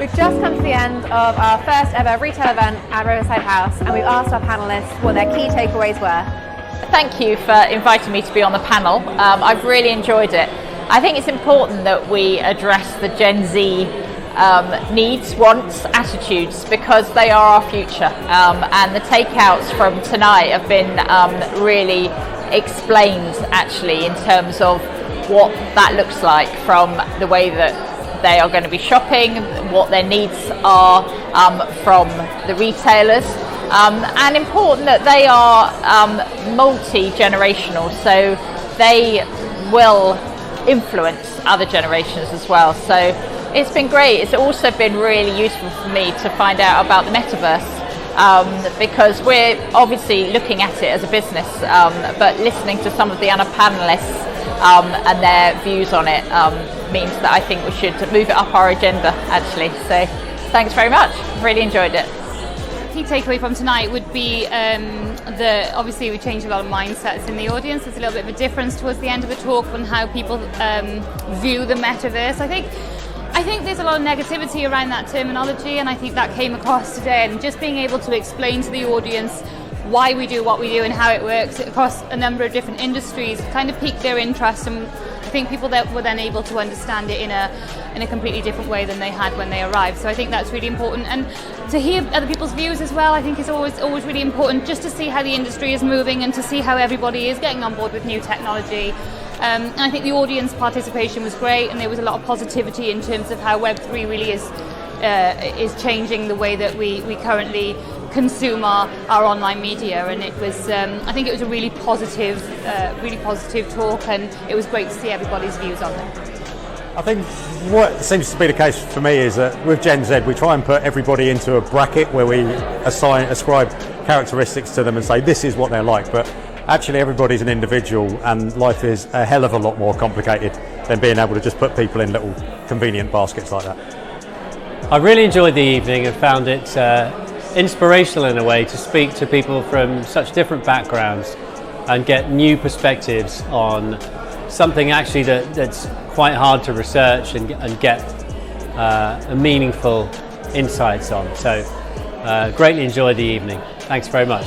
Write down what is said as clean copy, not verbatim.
We've just come to the end of our first ever retail event at Riverside House, and we've asked our panellists what their key takeaways were. Thank you for inviting me to be on the panel. I've really enjoyed it. I think it's important that we address the Gen Z needs, wants, attitudes, because they are our future. And the takeouts from tonight have been really explained, actually, in terms of what that looks like, from the way that they are going to be shopping, what their needs are from the retailers, and important that they are multi-generational, so they will influence other generations as well. So it's been great. It's also been really useful for me to find out about the metaverse, because we're obviously looking at it as a business, but listening to some of the other panellists and their views on it means that I think we should move it up our agenda, actually. So thanks very much. Really enjoyed it. Key takeaway from tonight would be obviously we changed a lot of mindsets in the audience. There's a little bit of a difference towards the end of the talk on how people view the metaverse. I think there's a lot of negativity around that terminology, and I think that came across today, and just being able to explain to the audience why we do what we do and how it works across a number of different industries kind of piqued their interest, and I think people that were then able to understand it in a completely different way than they had when they arrived. So I think that's really important, and to hear other people's views as well, I think is always really important, just to see how the industry is moving and to see how everybody is getting on board with new technology. And I think the audience participation was great, and there was a lot of positivity in terms of how Web3 really is changing the way that we currently consume our online media, and it was I think it was a really positive talk, and it was great to see everybody's views on it. I think what seems to be the case for me is that with Gen Z we try and put everybody into a bracket where we ascribe characteristics to them and say this is what they're like, but actually everybody's an individual, and life is a hell of a lot more complicated than being able to just put people in little convenient baskets like that. I really enjoyed the evening and found it inspirational in a way to speak to people from such different backgrounds and get new perspectives on something actually that's quite hard to research and get meaningful insights on. So greatly enjoyed the evening. Thanks very much.